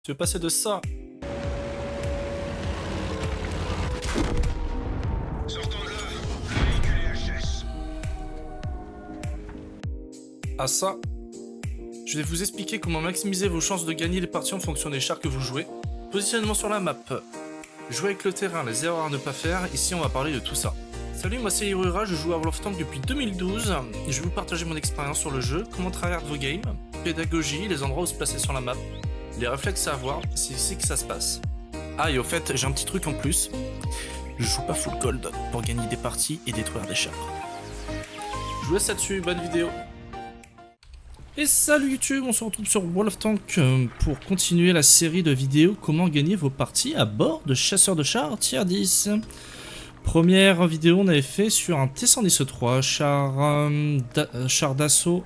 Tu veux passer de ça Sortons de là, véhicule HS. à ça? Je vais vous expliquer comment maximiser vos chances de gagner les parties en fonction des chars que vous jouez. Positionnement sur la map. Jouer avec le terrain, les erreurs à ne pas faire, ici on va parler de tout ça. Salut, moi c'est Hirura, je joue à World of Tanks depuis 2012. Je vais vous partager mon expérience sur le jeu, comment tryhard vos games, pédagogie, les endroits où se placer sur la map, les réflexes à avoir, c'est ici que ça se passe. Ah et au fait, j'ai un petit truc en plus. Je joue pas full gold pour gagner des parties et détruire des chars. Je vous laisse là-dessus, bonne vidéo. Et salut YouTube, on se retrouve sur World of Tanks pour continuer la série de vidéos comment gagner vos parties à bord de chasseurs de chars tier 10. Première vidéo on avait fait sur un T-113, char d'assaut,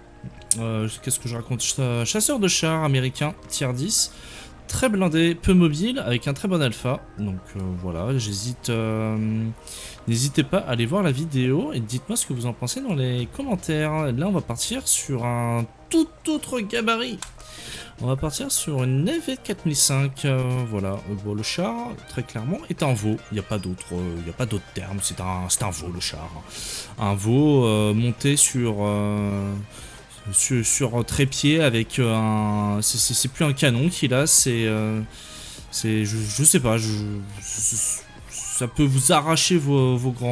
qu'est-ce que je raconte, chasseur de chars américain tier 10. Très blindé, peu mobile, avec un très bon alpha. Donc voilà, n'hésitez pas à aller voir la vidéo et dites-moi ce que vous en pensez dans les commentaires. Là, on va partir sur un tout autre gabarit. On va partir sur une navette 4005. Voilà, bon, le char, très clairement, est un veau. Il n'y a pas d'autre terme. C'est un veau, le char. Un veau monté sur trépied avec un... C'est plus un canon qu'il a, je sais pas, ça peut vous arracher vos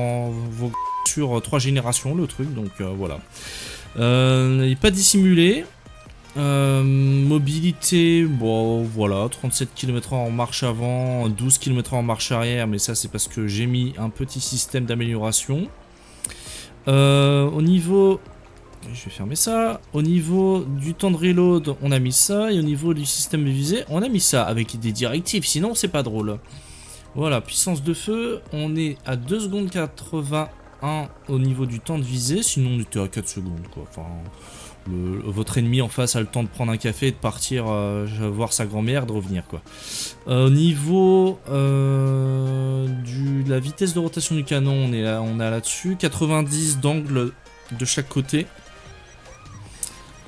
sur 3 générations le truc, donc voilà. Il n'est pas dissimulé. Mobilité, bon voilà, 37 km/h en marche avant, 12 km/h en marche arrière, mais ça c'est parce que j'ai mis un petit système d'amélioration. Au niveau... Je vais fermer ça. Au niveau du temps de reload, on a mis ça. Et au niveau du système de visée, on a mis ça. Avec des directives, sinon c'est pas drôle. Voilà, puissance de feu. On est à 2 secondes 81 au niveau du temps de visée. Sinon on était à 4 secondes quoi. Enfin, votre ennemi en face a le temps de prendre un café et de partir voir sa grand-mère, de revenir quoi. Au niveau de la vitesse de rotation du canon, on est là-dessus. 90 d'angle de chaque côté.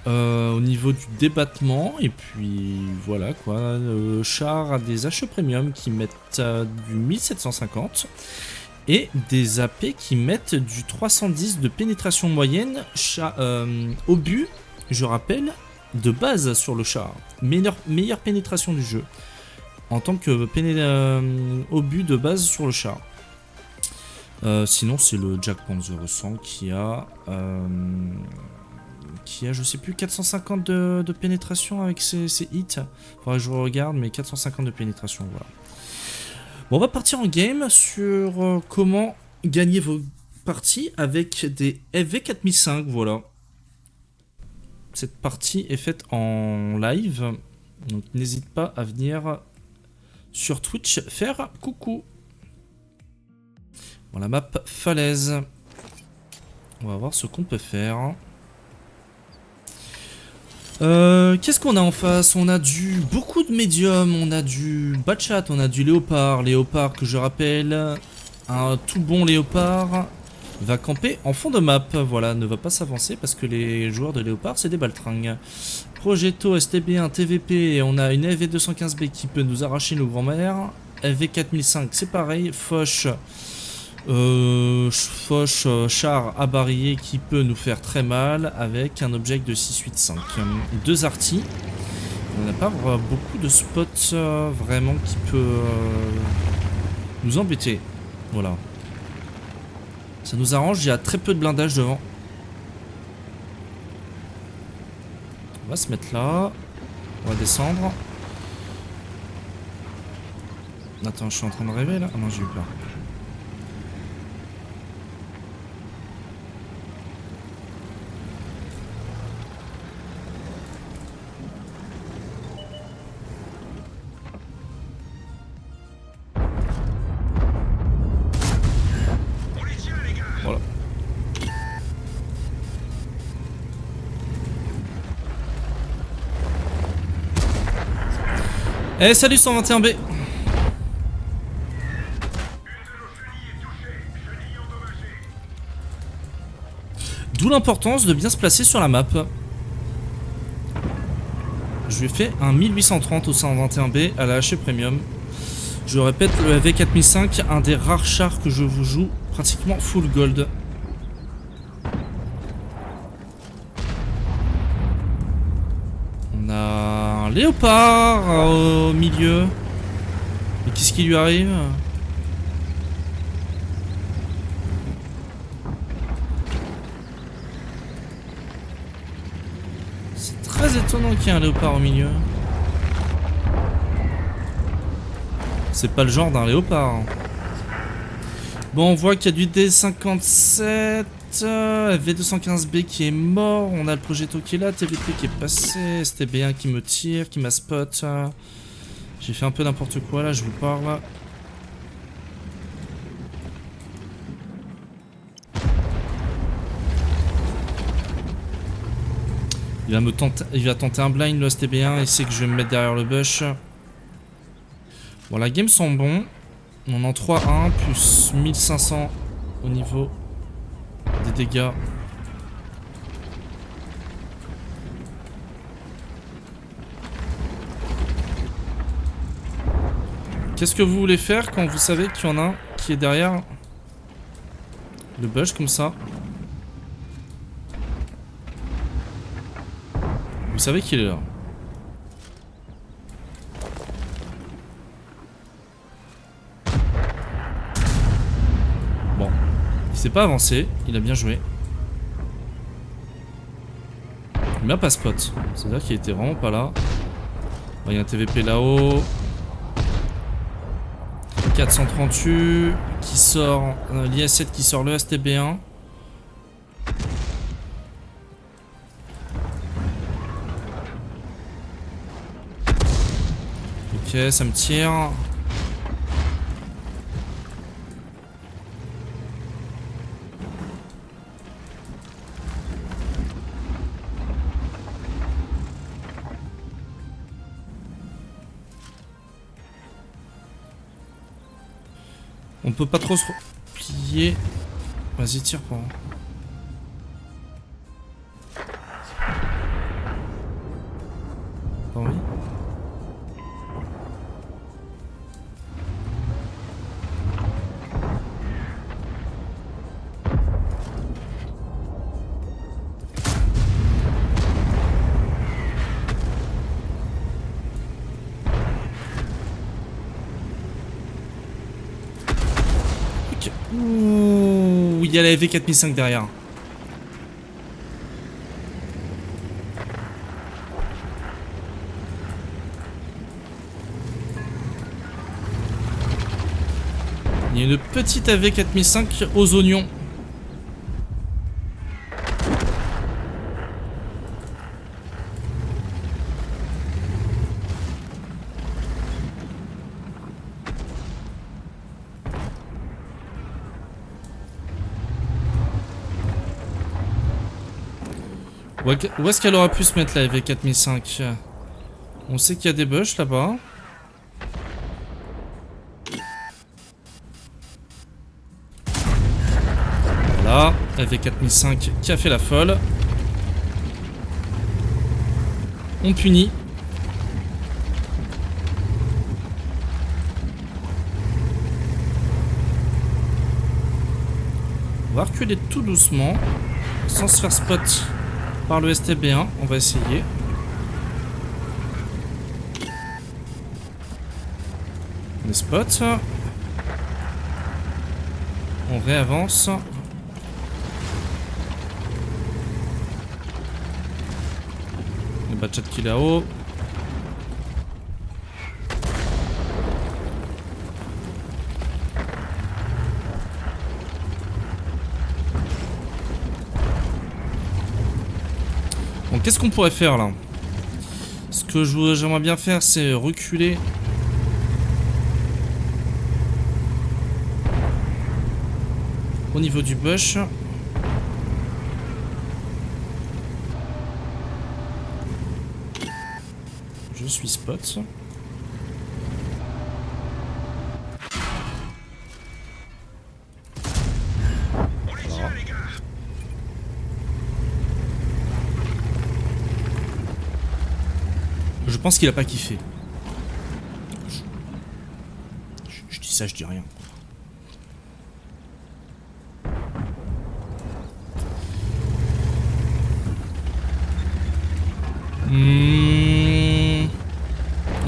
Au niveau du débattement, et puis voilà quoi, le char a des HE premium qui mettent du 1750 et des AP qui mettent du 310 de pénétration moyenne, obus, je rappelle, de base sur le char, meilleure pénétration du jeu en tant que obus de base sur le char. Sinon c'est le Jack Panzer 100 qui a je sais plus 450 de pénétration avec ses hits. Faudrait que je regarde, mais 450 de pénétration, voilà. Bon, on va partir en game sur comment gagner vos parties avec des FV4005, voilà. Cette partie est faite en live, donc n'hésite pas à venir sur Twitch faire coucou. Bon, la map falaise. On va voir ce qu'on peut faire. Qu'est-ce qu'on a en face? On a beaucoup de médium, on a du Batchat, on a du léopard. Léopard que je rappelle, un tout bon léopard va camper en fond de map. Voilà, ne va pas s'avancer parce que les joueurs de léopard c'est des baltringues. Progetto, STB1, TVP, et on a une FV215B qui peut nous arracher nos grands-mères. FV4005 c'est pareil, Foch. Char à barillet qui peut nous faire très mal avec un object de 685. Deux artis. On n'a pas beaucoup de spots vraiment qui peut nous embêter. Voilà. Ça nous arrange, il y a très peu de blindage devant. On va se mettre là. On va descendre. Attends, je suis en train de rêver là. Ah non, j'ai eu peur. Voilà. Eh salut 121B. D'où l'importance de bien se placer sur la map. Je lui ai fait un 1830 au 121B à la HE Premium. Je répète, le AV4005, un des rares chars que je vous joue pratiquement full gold. On a un léopard au milieu. Mais qu'est-ce qui lui arrive? C'est très étonnant qu'il y ait un léopard au milieu. C'est pas le genre d'un léopard. Bon, on voit qu'il y a du D57, V215B qui est mort. On a le Progetto qui est là, TVP qui est passé, STB1 qui me tire, qui m'a spot. J'ai fait un peu n'importe quoi là, je vous parle. Il va tenter un blind le STB1, il sait que je vais me mettre derrière le bush. Bon, la game sent bon. On est en 3-1 plus 1500 au niveau des dégâts. Qu'est-ce que vous voulez faire quand vous savez qu'il y en a un qui est derrière le bush comme ça? Vous savez qu'il est là. Bon. Il s'est pas avancé. Il a bien joué. Il m'a pas spot. C'est-à-dire qu'il était vraiment pas là. Il y a un TVP là-haut. 438 qui sort. L'IS-7 qui sort le STB1. Ok, ça me tire. On peut pas trop se replier. Vas-y, tire pas. Pas envie. Ouh, il y a la V4005 derrière. Il y a une petite AV4005 aux oignons. Où est-ce qu'elle aurait pu se mettre la V4005? On sait qu'il y a des bush là-bas. Voilà, la V4005 qui a fait la folle. On punit. On va reculer tout doucement, sans se faire spot par le STB1, on va essayer. On est spot. On réavance. Le batchat qui est là-haut. Donc qu'est-ce qu'on pourrait faire là? Ce que j'aimerais bien faire, c'est reculer. Au niveau du bush. Je suis spot. pense qu'il a pas kiffé. Je dis ça, je dis rien.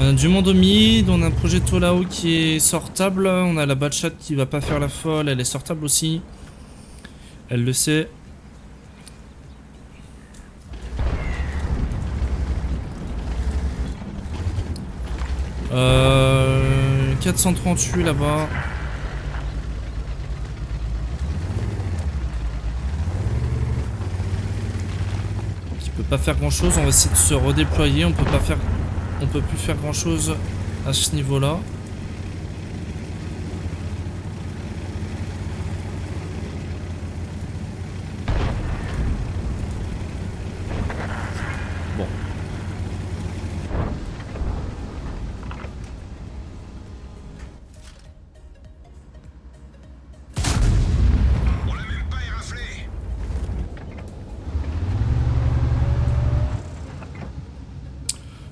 On a du monde au mid, on a un projet de Tolao qui est sortable, on a la Batchat qui va pas faire la folle, elle est sortable aussi. Elle le sait. Euh, 438 là-bas. Qui peut pas faire grand chose, on va essayer de se redéployer, on peut plus faire grand chose à ce niveau-là. Bon. On l'a même pas éraflé.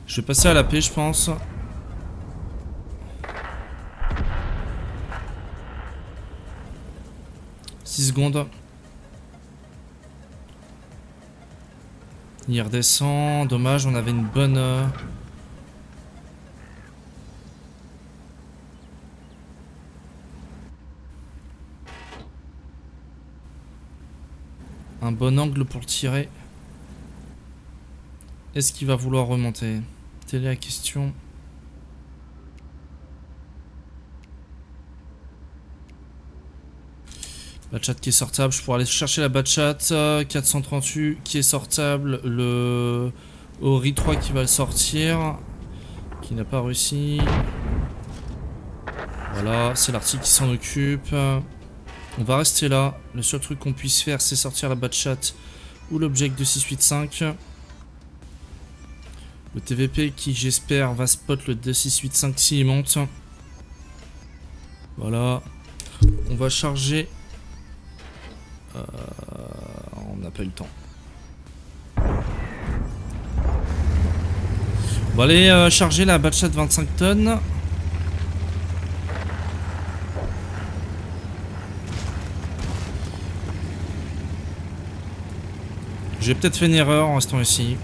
Je vais passer à la paix, je pense. Secondes. Il redescend. Dommage, on avait une bonne... un bon angle pour le tirer. Est-ce qu'il va vouloir remonter? Telle est la question. Batchat qui est sortable, je pourrais aller chercher la Batchat. 438 qui est sortable. Le Ori 3 qui va le sortir. Qui n'a pas réussi. Voilà, c'est l'article qui s'en occupe. On va rester là. Le seul truc qu'on puisse faire, c'est sortir la Batchat ou l'object de 685. Le TVP qui, j'espère, va spot le 2685 s'il monte. Voilà. On va charger. On n'a pas eu le temps. On va aller charger la Batchat 25 tonnes. J'ai peut-être fait une erreur en restant ici.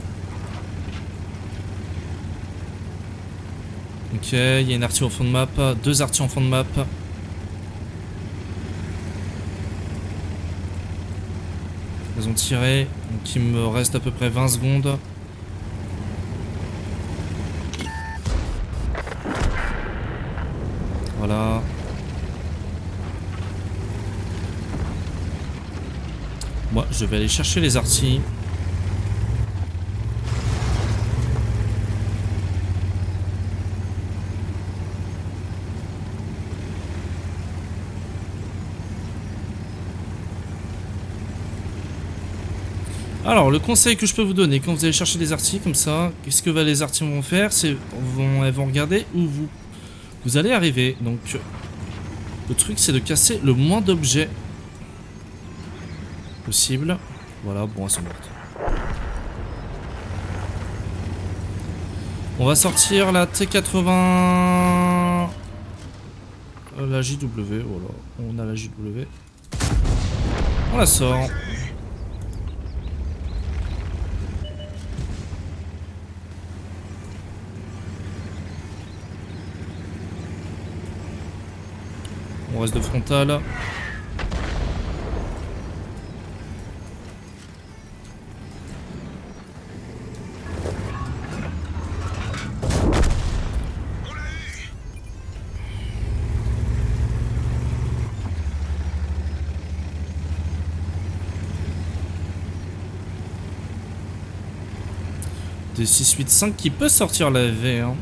Ok, il y a une artille au fond de map, deux artilles en fond de map. Ils ont tiré, donc il me reste à peu près 20 secondes. Voilà. Moi, je vais aller chercher les artilles. Alors, le conseil que je peux vous donner quand vous allez chercher des artilles comme ça, qu'est-ce que les artilles vont faire? C'est elles vont regarder où vous allez arriver. Donc, le truc, c'est de casser le moins d'objets possible. Voilà, bon, elles sont mortes. On va sortir la T80... la JW, voilà. On a la JW. On la sort. On reste de frontal. Des 685 qui peut sortir la V, hein.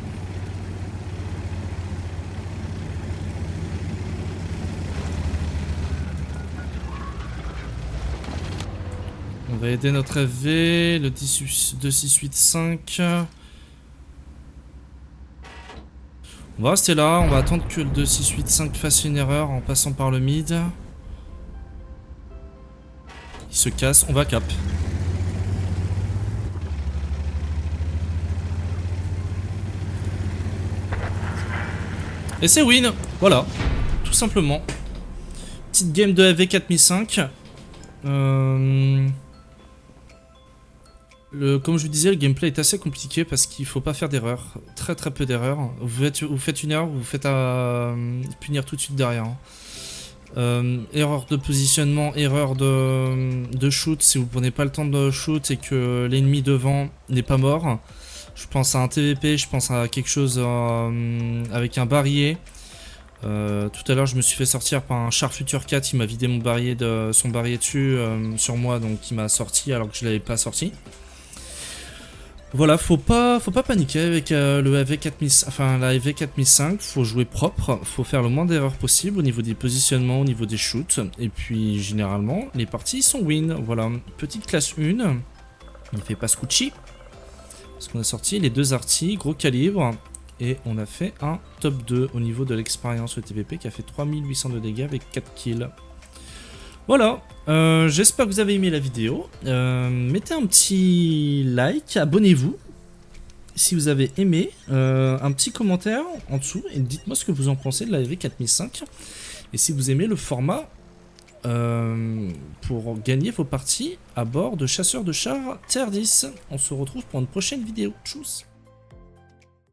On va aider notre FV, le 2685. On va rester là, on va attendre que le 2685 fasse une erreur en passant par le mid. Il se casse, on va cap. Et c'est win. Voilà, tout simplement. Petite game de AV4005. Comme je vous disais, le gameplay est assez compliqué parce qu'il faut pas faire d'erreurs. Très peu d'erreurs. Vous faites une erreur, vous vous faites punir tout de suite derrière. Erreur de positionnement, erreur de shoot si vous prenez pas le temps de shoot et que l'ennemi devant n'est pas mort. Je pense à un TVP, je pense à quelque chose avec un barillet. Tout à l'heure je me suis fait sortir par un Char Future 4, il m'a vidé son barillet dessus sur moi, donc il m'a sorti alors que je l'avais pas sorti. Voilà, faut pas paniquer avec le AV4000, enfin la AV4005, faut jouer propre, faut faire le moins d'erreurs possible au niveau des positionnements, au niveau des shoots, et puis généralement les parties sont win. Voilà, petite classe 1, il fait pas Scucci, parce qu'on a sorti les 2 artis, gros calibre, et on a fait un top 2 au niveau de l'expérience ETVP qui a fait 3800 de dégâts avec 4 kills. Voilà, j'espère que vous avez aimé la vidéo. Mettez un petit like, abonnez-vous si vous avez aimé, un petit commentaire en dessous et dites-moi ce que vous en pensez de la AV4005. Et si vous aimez le format pour gagner vos parties à bord de chasseurs de chars TR10. On se retrouve pour une prochaine vidéo. Tchuss!